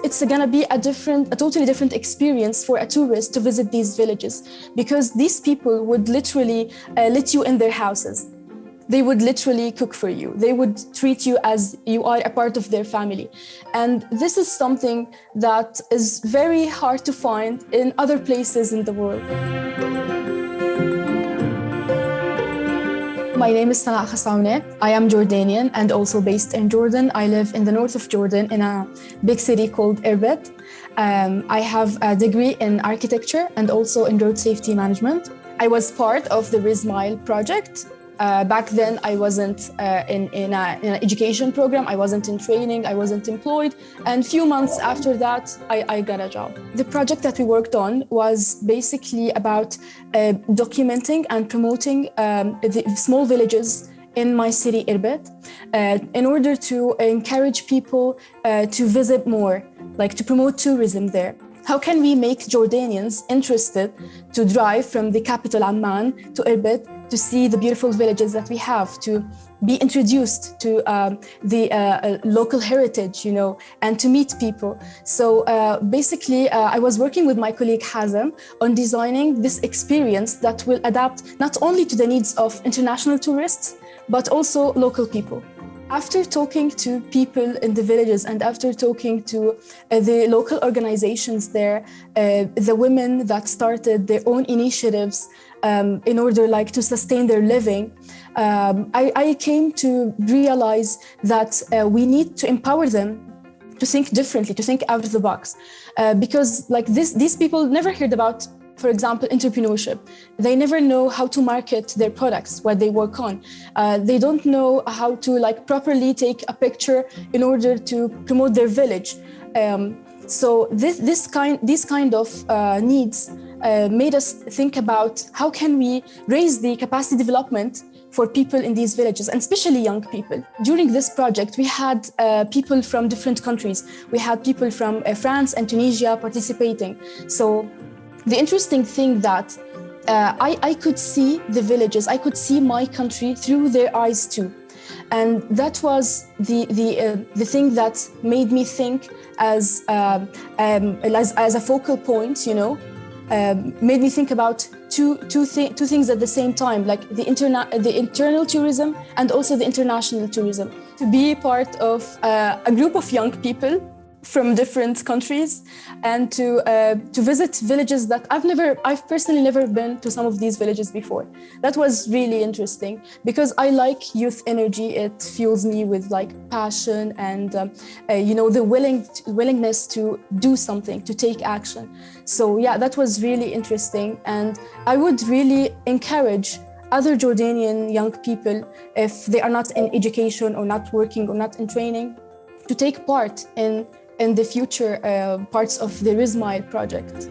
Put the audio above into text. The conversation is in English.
it's gonna be a totally different experience for a tourist to visit these villages, because these people would literally let you in their houses. They would literally cook for you. They would treat you as you are a part of their family. And this is something that is very hard to find in other places in the world. My name is Khasawneh. I am Jordanian and also based in Jordan. I live in the north of Jordan in a big city called Irbid. I have a degree in architecture and also in road safety management. I was part of the RESMYLE project. Back then, I wasn't in an education program, I wasn't in training, I wasn't employed. And a few months after that, I got a job. The project that we worked on was basically about documenting and promoting the small villages in my city, Irbid, in order to encourage people to visit more, like to promote tourism there. How can we make Jordanians interested to drive from the capital Amman to Irbid to see the beautiful villages that we have, to be introduced to the local heritage, you know, and to meet people. So basically, I was working with my colleague Hazem on designing this experience that will adapt not only to the needs of international tourists, but also local people. After talking to people in the villages and after talking to the local organizations there, the women that started their own initiatives in order to sustain their living, I came to realize that we need to empower them to think differently, to think out of the box. Because these people never heard about, for example, entrepreneurship. They never know how to market their products, what they work on. They don't know how to properly take a picture in order to promote their village. So these kind of needs made us think about how can we raise the capacity development for people in these villages, and especially young people. During this project, we had people from different countries. We had people from France and Tunisia participating. So the interesting thing that I could see the villages, I could see my country through their eyes too. And that was the thing that made me think as a focal point, you know, made me think about two things at the same time, like the internal tourism and also the international tourism. To be part of a group of young people from different countries and to visit villages that I've personally never been to some of these villages before. That was really interesting because I like youth energy. It fuels me with passion and you know, the willingness to do something, to take action. So yeah, that was really interesting, and I would really encourage other Jordanian young people, if they are not in education or not working or not in training, to take part in the future parts of the RESMYLE project.